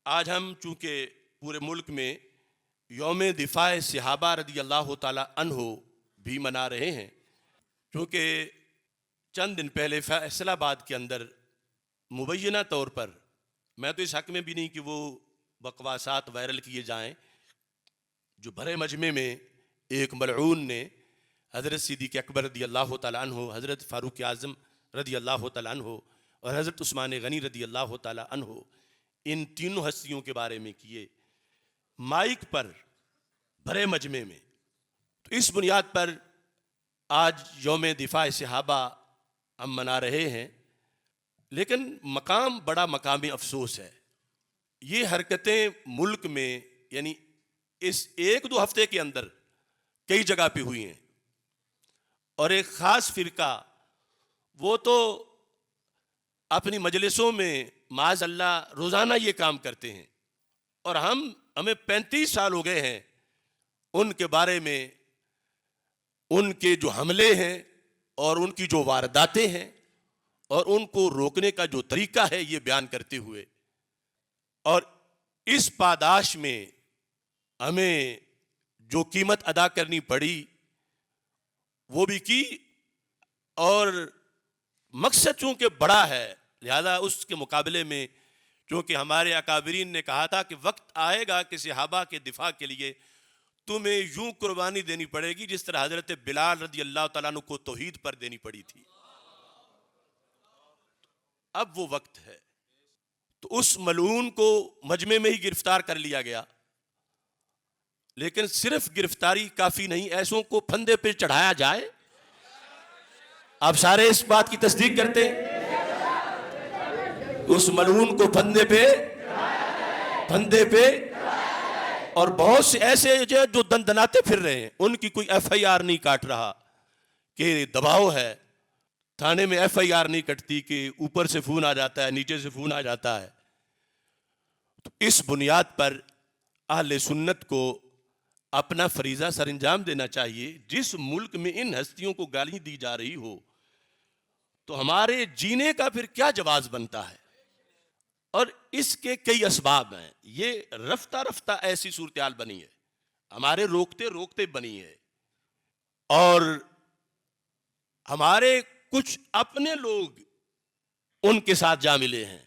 آج ہم چونکہ پورے ملک میں یوم دفاع صحابہ رضی اللہ تعالی عنہ بھی منا رہے ہیں، چونکہ چند دن پہلے فیصل آباد کے اندر مبینہ طور پر، میں تو اس حق میں بھی نہیں کہ وہ بکواسات وائرل کیے جائیں، جو بھرے مجمع میں ایک ملعون نے حضرت صدیق اکبر رضی اللہ تعالیٰ عنہ، حضرت فاروق اعظم رضی اللہ تعالیٰ عنہ اور حضرت عثمان غنی رضی اللہ تعالیٰ عنہ، ان تینوں ہستیوں کے بارے میں کیے مائک پر بھرے مجمع میں. تو اس بنیاد پر آج یوم دفاع صحابہ ہم منا رہے ہیں، لیکن مقام بڑا مقام افسوس ہے. یہ حرکتیں ملک میں یعنی اس ایک دو ہفتے کے اندر کئی جگہ پہ ہوئی ہیں، اور ایک خاص فرقہ وہ تو اپنی مجلسوں میں معاذ اللہ روزانہ یہ کام کرتے ہیں، اور ہمیں 35 سال ہو گئے ہیں ان کے بارے میں، ان کے جو حملے ہیں اور ان کی جو وارداتیں ہیں اور ان کو روکنے کا جو طریقہ ہے یہ بیان کرتے ہوئے، اور اس پاداش میں ہمیں جو قیمت ادا کرنی پڑی وہ بھی کی، اور مقصد چونکہ بڑا ہے لہذا اس کے مقابلے میں چونکہ ہمارے اکابرین نے کہا تھا کہ وقت آئے گا کہ صحابہ کے دفاع کے لیے تمہیں یوں قربانی دینی پڑے گی جس طرح حضرت بلال رضی اللہ تعالیٰ عنہ کو توحید پر دینی پڑی تھی. اب وہ وقت ہے. تو اس ملعون کو مجمع میں ہی گرفتار کر لیا گیا، لیکن صرف گرفتاری کافی نہیں، ایسوں کو پھندے پہ چڑھایا جائے. آپ سارے اس بات کی تصدیق کرتے ہیں؟ اس ملعون کو پھندے پہ اور بہت سے ایسے جو دندناتے پھر رہے ہیں، ان کی کوئی ایف آئی آر نہیں کاٹ رہا کہ دباؤ ہے. تھانے میں ایف آئی آر نہیں کٹتی کہ اوپر سے فون آ جاتا ہے، نیچے سے فون آ جاتا ہے. تو اس بنیاد پر اہل سنت کو اپنا فریضہ سر انجام دینا چاہیے. جس ملک میں ان ہستیوں کو گالی دی جا رہی ہو تو ہمارے جینے کا پھر کیا جواز بنتا ہے؟ اور اس کے کئی اسباب ہیں. یہ رفتہ رفتہ ایسی صورتحال بنی ہے، ہمارے روکتے روکتے بنی ہے، اور ہمارے کچھ اپنے لوگ ان کے ساتھ جا ملے ہیں.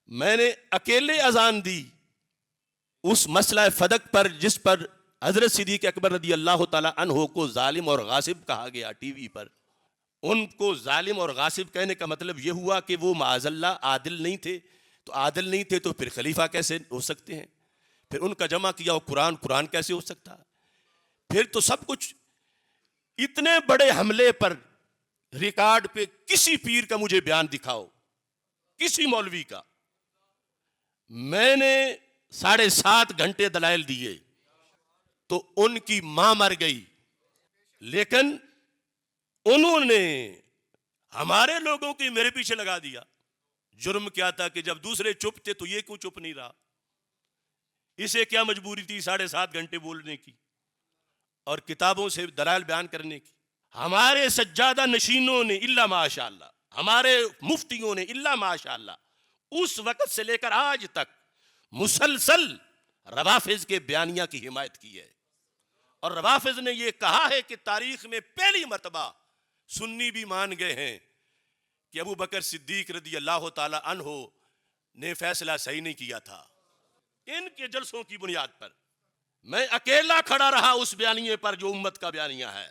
میں نے اکیلے اذان دی اس مسئلہ فدق پر جس پر حضرت صدیق اکبر رضی اللہ تعالیٰ عنہ کو ظالم اور غاصب کہا گیا ٹی وی پر. ان کو ظالم اور غاصب کہنے کا مطلب یہ ہوا کہ وہ معاذ اللہ عادل نہیں تھے. تو عادل نہیں تھے تو پھر خلیفہ کیسے ہو سکتے ہیں؟ پھر ان کا جمع کیا قرآن کیسے ہو سکتا ہے؟ پھر تو سب کچھ. اتنے بڑے حملے پر ریکارڈ پہ کسی پیر کا مجھے بیان دکھاؤ، کسی مولوی کا. میں نے 7.5 گھنٹے دلائل دیے تو ان کی ماں مر گئی، لیکن انہوں نے ہمارے لوگوں کی میرے پیچھے لگا دیا. جرم کیا تھا کہ جب دوسرے چپ تھے تو یہ کیوں چپ نہیں رہا؟ اسے کیا مجبوری تھی 7.5 گھنٹے بولنے کی اور کتابوں سے دلائل بیان کرنے کی؟ ہمارے سجادہ نشینوں نے الا ماشاء اللہ، ہمارے مفتیوں نے الا ماشاء اللہ اس وقت سے لے کر آج تک مسلسل روافض کے بیانیہ کی حمایت کی ہے. اور روافض نے یہ کہا ہے کہ تاریخ میں پہلی مرتبہ سنی بھی مان گئے ہیں کہ ابو بکر صدیق رضی اللہ تعالی عنہ نے فیصلہ صحیح نہیں کیا تھا. ان کے جلسوں کی بنیاد پر میں اکیلا کھڑا رہا اس بیانیے پر جو امت کا بیانیہ ہے.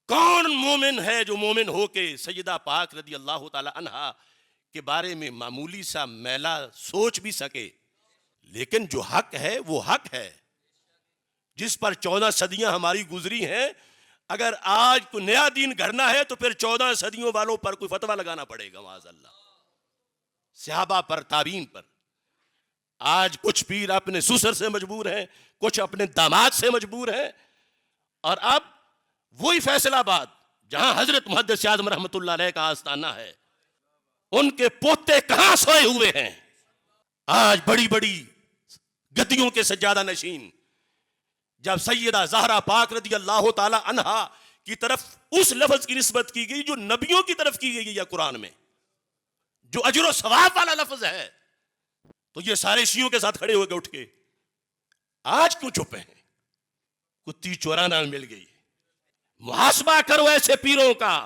کون مومن ہے جو مومن ہو کے سیدہ پاک رضی اللہ تعالی عنہا کے بارے میں معمولی سا میلا سوچ بھی سکے؟ لیکن جو حق ہے وہ حق ہے، جس پر 14 صدیاں ہماری گزری ہیں. اگر آج کوئی نیا دین گھڑنا ہے تو پھر 14 صدیوں والوں پر کوئی فتویٰ لگانا پڑے گا معاذ اللہ. صحابہ پر، تابعین پر. آج کچھ پیر اپنے سسر سے مجبور ہیں، کچھ اپنے داماد سے مجبور ہیں، اور اب وہی فیصل آباد جہاں حضرت محدث اعظم رحمۃ اللہ علیہ کا آستانہ ہے، ان کے پوتے کہاں سوئے ہوئے ہیں؟ آج بڑی بڑی گدیوں کے سجادہ نشین جب سیدہ زہرا پاک رضی اللہ تعالی عنہا کی طرف اس لفظ کی نسبت کی گئی جو نبیوں کی طرف کی گئی ہے قرآن میں، جو اجر و ثواب والا لفظ ہے، تو یہ سارے شیعوں کے ساتھ کھڑے ہو گئے اٹھ کے، آج کیوں چپ ہیں؟ کتی چورانا مل گئی۔ محاسبہ کرو ایسے پیروں کا،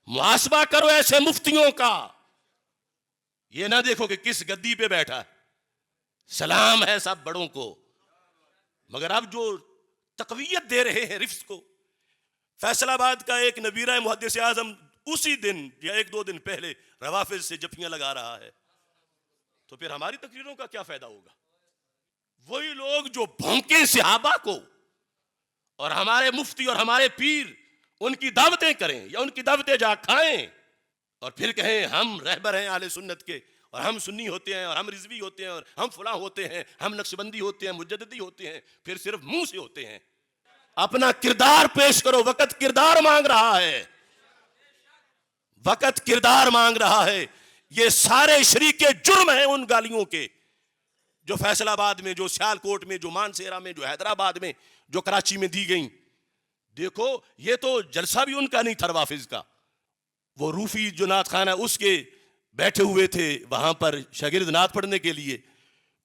محاسبہ کرو ایسے مفتیوں کا۔ یہ نہ دیکھو کہ کس گدی پہ بیٹھا ہے، سلام ہے سب بڑوں کو، مگر اب جو تقویت دے رہے ہیں رفض کو۔ فیصل آباد کا ایک نبیرہ محدث اعظم اسی دن یا ایک دو دن پہلے روافض سے جفیاں لگا رہا ہے، تو پھر ہماری تقریروں کا کیا فائدہ ہوگا؟ وہی لوگ جو بھونکیں صحابہ کو اور ہمارے مفتی اور ہمارے پیر ان کی دعوتیں کریں یا ان کی دعوتیں جا کھائیں اور پھر کہیں ہم رہبر ہیں اہل سنت کے، اور ہم سنی ہوتے ہیں، اور ہم رضوی ہوتے ہیں، اور ہم فلاں ہوتے ہیں، ہم نقشبندی ہوتے ہیں، مجددی ہوتے ہیں، پھر صرف منہ سے ہوتے ہیں۔ اپنا کردار پیش کرو، وقت کردار مانگ رہا ہے، وقت کردار مانگ رہا ہے۔ یہ سارے شریک جرم ہیں ان گالیوں کے جو فیصل آباد میں، جو سیال کوٹ میں، جو مانسہرہ میں، جو حیدرآباد میں، جو کراچی میں دی گئیں۔ دیکھو یہ تو جلسہ بھی ان کا نہیں تھا روافض کا، وہ روفی جو نعت خانہ اس کے بیٹھے ہوئے تھے وہاں پر شاگرد نعت پڑھنے کے لیے،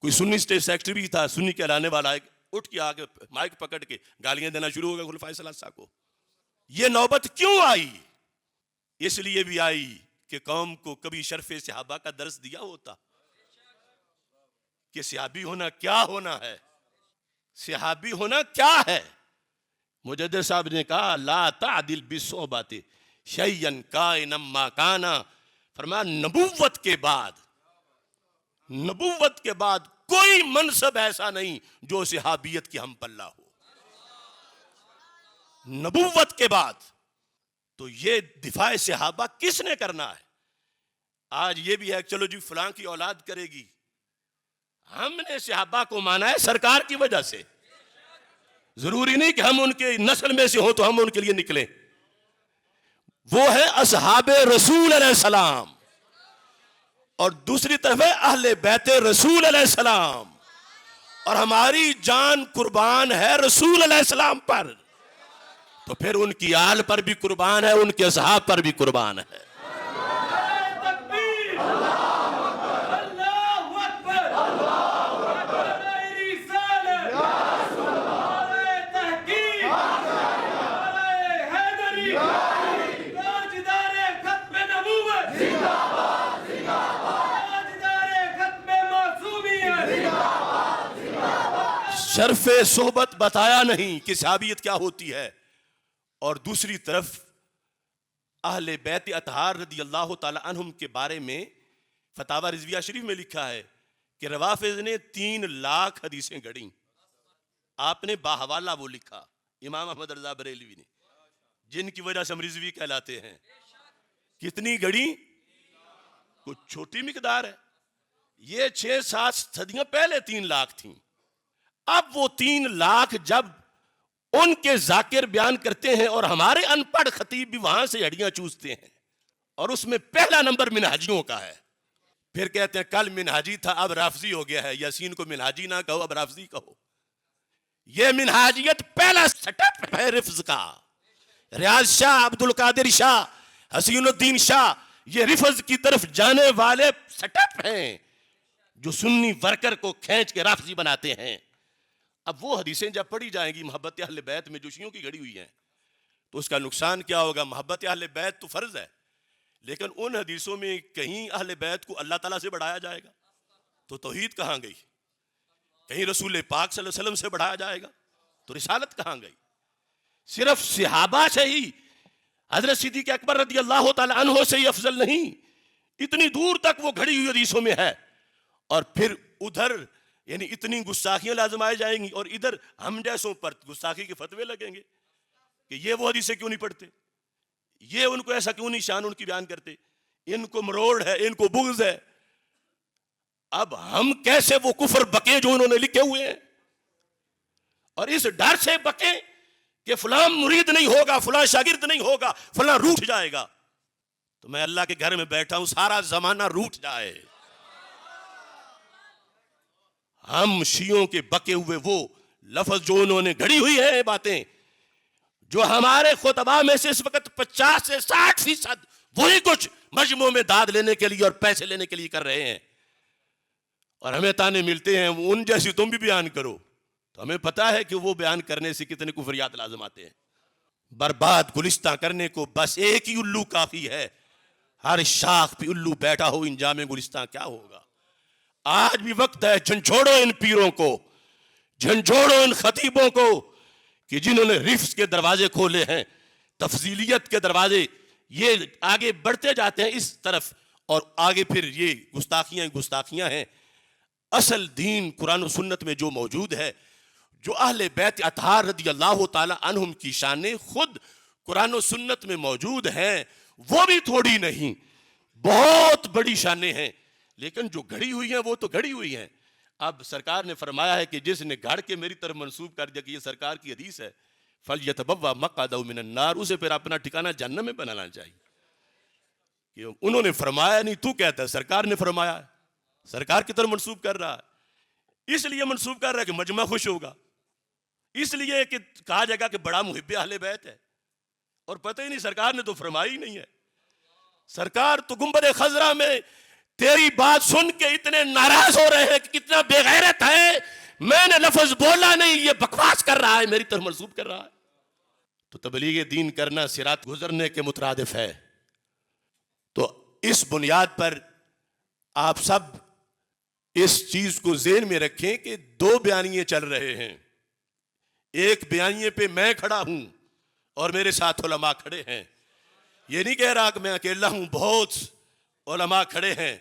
کوئی سنی اسٹیٹ سیکٹری بھی تھا، سنی کہلانے والا، اٹھ کے آگے مائک پکڑ کے گالیاں دینا شروع ہو گیا خلفائے ثلاثہ کو۔ یہ نوبت کیوں آئی؟ اس لیے بھی آئی کہ قوم کو کبھی شرف صحابہ کا درس دیا ہوتا کہ صحابی ہونا کیا ہونا ہے، صحابی ہونا کیا ہے۔ مجدد صاحب نے کہا لا تعدل بالصحبۃ شیئا کائنا ما کان، فرمایا نبوت کے بعد کوئی منصب ایسا نہیں جو صحابیت کی ہم پلہ ہو، نبوت کے بعد۔ تو یہ دفاع صحابہ کس نے کرنا ہے؟ آج یہ بھی ہے چلو جی فلاں کی اولاد کرے گی، ہم نے صحابہ کو مانا ہے سرکار کی وجہ سے، ضروری نہیں کہ ہم ان کے نسل میں سے ہوں تو ہم ان کے لیے نکلیں۔ وہ ہے اصحاب رسول علیہ السلام، اور دوسری طرف ہے اہل بیت رسول علیہ السلام، اور ہماری جان قربان ہے رسول علیہ السلام پر، تو پھر ان کی آل پر بھی قربان ہے، ان کے اصحاب پر بھی قربان ہے۔ شرف صحبت بتایا نہیں کہ صحابیت کیا ہوتی ہے، اور دوسری طرف اہل بیت اطہار رضی اللہ تعالی عنہم کے بارے میں فتاوی رضویہ شریف میں لکھا ہے کہ روافض نے 3 لاکھ حدیثیں گھڑیں۔ آپ نے باحوالہ وہ لکھا امام احمد رضا بریلوی نے، جن کی وجہ سے ہم رضوی کہلاتے ہیں۔ کتنی گھڑیں؟ کچھ چھوٹی مقدار ہے، یہ 6-7 صدیاں پہلے 3 لاکھ تھیں۔ اب وہ 3 لاکھ جب ان کے ذاکر بیان کرتے ہیں اور ہمارے ان پڑھ خطیب بھی وہاں سے ہڈیاں چوستے ہیں، اور اس میں پہلا نمبر منہاجیوں کا ہے، پھر کہتے ہیں کل منہاجی تھا اب رافضی ہو گیا ہے، یاسین کو منہاجی نہ کہو اب رافضی کہو۔ یہ منہاجیت پہلا سٹپ ہے رفض کا۔ ریاض شاہ، عبد القادر شاہ، حسین الدین شاہ، یہ رفض کی طرف جانے والے سٹپ ہیں جو سنی ورکر کو کھینچ کے رافضی بناتے ہیں۔ اب وہ حدیثیں جب پڑھی جائیں گی محبت اہل بیت میں جو شیعوں کی گھڑی ہوئی ہیں، تو اس کا نقصان کیا ہوگا؟ محبت اہل بیت تو فرض ہے، لیکن ان حدیثوں میں کہیں اہل بیت کو اللہ تعالیٰ سے بڑھایا جائے گا تو توحید کہاں گئی؟ کہیں رسول پاک صلی اللہ علیہ وسلم سے بڑھایا جائے گا تو رسالت کہاں گئی؟ صرف صحابہ سے ہی حضرت صدیق اکبر رضی اللہ تعالی عنہ سے ہی افضل نہیں، اتنی دور تک وہ گھڑی ہوئی حدیثوں میں ہے، اور پھر ادھر یعنی اتنی گستاخیاں لازم آئے جائیں گی، اور ادھر ہم جیسوں پر گستاخی کے فتوے لگیں گے کہ یہ وہ حدیثیں کیوں نہیں پڑھتے، یہ ان کو ایسا کیوں نہیں شان ان کی بیان کرتے، ان کو مروڑ ہے، ان کو بغض ہے۔ اب ہم کیسے وہ کفر بکیں جو انہوں نے لکھے ہوئے ہیں، اور اس ڈر سے بکیں کہ فلاں مرید نہیں ہوگا، فلاں شاگرد نہیں ہوگا، فلاں روٹھ جائے گا۔ تو میں اللہ کے گھر میں بیٹھا ہوں، سارا زمانہ روٹھ جائے، ہم شیعوں کے بکے ہوئے وہ لفظ جو انہوں نے گھڑی ہوئی ہے باتیں، جو ہمارے خطبہ میں سے اس وقت 50 سے 60% وہی کچھ مجموع میں داد لینے کے لیے اور پیسے لینے کے لیے کر رہے ہیں، اور ہمیں تانے ملتے ہیں ان جیسی تم بھی بیان کرو، تو ہمیں پتا ہے کہ وہ بیان کرنے سے کتنے کفریات لازم آتے ہیں۔ برباد گلستہ کرنے کو بس ایک ہی الو کافی ہے، ہر شاخ پہ الو بیٹھا ہو انجام گلستہ کیا ہوگا۔ آج بھی وقت ہے، جھنجھوڑو ان پیروں کو، جھنجھوڑو ان خطیبوں کو کہ جنہوں نے رفس کے دروازے کھولے ہیں، تفضیلیت کے دروازے، یہ آگے بڑھتے جاتے ہیں اس طرف، اور آگے پھر یہ گستاخیاں ہیں۔ اصل دین قرآن و سنت میں جو موجود ہے، جو اہل بیت اطہار رضی اللہ تعالی عنہم کی شانیں خود قرآن و سنت میں موجود ہیں، وہ بھی تھوڑی نہیں، بہت بڑی شانیں ہیں، لیکن جو گھڑی ہوئی ہیں وہ تو گھڑی ہوئی ہیں۔ اب سرکار نے فرمایا ہے کہ جس نے گھڑ کے میری طرف منسوب کر دیا کہ یہ سرکار کی حدیث ہے، فَلْيَتَبَوَّأْ مَقْعَدَهُ مِنَ النَّارِ، اسے پھر اپنا ٹھکانہ جہنم میں بنانا چاہیے۔ کہ انہوں نے فرمایا نہیں، تو کہتا ہے سرکار نے فرمایا ہے، سرکار کی طرف منسوب کر رہا ہے، اس لیے منسوب کر رہا ہے کہ مجمع خوش ہوگا، اس لیے کہ کہا جائے گا کہ بڑا محب اہل بیت ہے، اور پتہ ہی نہیں سرکار نے تو فرمائی ہی نہیں ہے۔ سرکار تو گنبد خضرا میں تیری بات سن کے اتنے ناراض ہو رہے ہیں کہ کتنا بے غیرت ہے، میں نے لفظ بولا نہیں، یہ بکواس کر رہا ہے، میری طرف منسوب کر رہا ہے۔ تو تبلیغ دین کرنا صراط گزرنے کے مترادف ہے۔ تو اس بنیاد پر آپ سب اس چیز کو ذہن میں رکھیں کہ دو بیانیے چل رہے ہیں، ایک بیانیے پہ میں کھڑا ہوں اور میرے ساتھ علماء کھڑے ہیں، یہ نہیں کہہ رہا کہ میں اکیلا ہوں، بہت علماء کھڑے ہیں،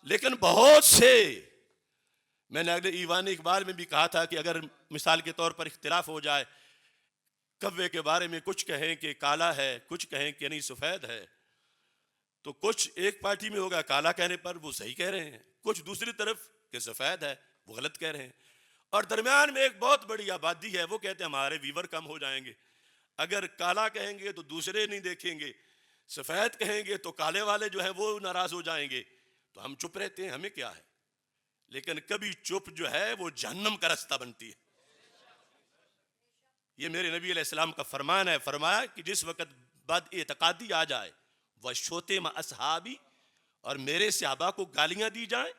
لیکن بہت سے، میں نے اگلے ایوان اقبال میں بھی کہا تھا کہ اگر مثال کے طور پر اختلاف ہو جائے، کوے کے بارے میں کچھ کہیں کہ کالا ہے، کچھ کہیں کہ نہیں سفید ہے، تو کچھ ایک پارٹی میں ہوگا کالا کہنے پر وہ صحیح کہہ رہے ہیں، کچھ دوسری طرف کہ سفید ہے وہ غلط کہہ رہے ہیں، اور درمیان میں ایک بہت بڑی آبادی ہے، وہ کہتے ہیں ہمارے ویور کم ہو جائیں گے، اگر کالا کہیں گے تو دوسرے نہیں دیکھیں گے، سفید کہیں گے تو کالے والے جو ہیں وہ ناراض ہو جائیں گے، تو ہم چپ رہتے ہیں، ہمیں کیا ہے۔ لیکن کبھی چپ جو ہے وہ جہنم کا راستہ بنتی ہے۔ یہ میرے نبی علیہ السلام کا فرمان ہے، فرمایا کہ جس وقت بد اعتقادی آ جائے، وَشُتِمَ أَصْحَابِي، اور میرے صحابہ کو گالیاں دی جائیں،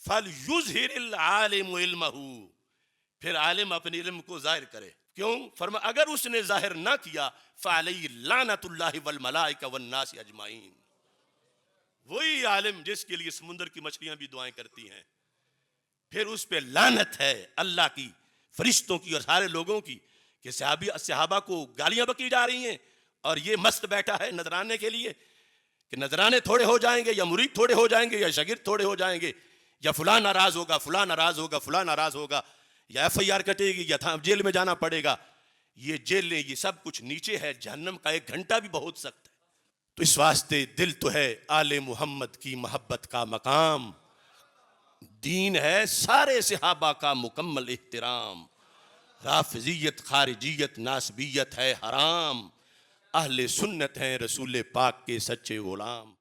فَلْيُظْهِرِ الْعَالِمُ عِلْمَهُ، پھر عالم اپنے علم کو ظاہر کرے۔ کیوں؟ فرمایا اگر اس نے ظاہر نہ کیا فَعَلَيْهِ لَعْنَةُ اللَّهِ وَالْمَلَائِكَةِ وَالنَّاسِ أَجْمَعِينَ، وہی عالم جس کے لیے سمندر کی مچھلیاں بھی دعائیں کرتی ہیں، پھر اس پہ لعنت ہے اللہ کی، فرشتوں کی اور سارے لوگوں کی، کہ صحابہ کو گالیاں بکی جا رہی ہیں، اور یہ مست بیٹھا ہے نذرانے کے لیے کہ نذرانے تھوڑے ہو جائیں گے، یا مرید تھوڑے ہو جائیں گے، یا شاگرد تھوڑے ہو جائیں گے، یا فلاں ناراض ہوگا، فلاں ناراض ہوگا، فلاں ناراض ہوگا، یا ایف آئی آر کٹے گی، یا جیل میں جانا پڑے گا۔ یہ جیلیں، یہ سب کچھ نیچے ہے، جہنم کا ایک گھنٹہ بھی بہت سخت ہے۔ تو اس واسطے دل تو ہے آل محمد کی محبت کا مقام، دین ہے سارے صحابہ کا مکمل احترام، رافضیت خارجیت ناسبیت ہے حرام، اہل سنت ہیں رسول پاک کے سچے غلام۔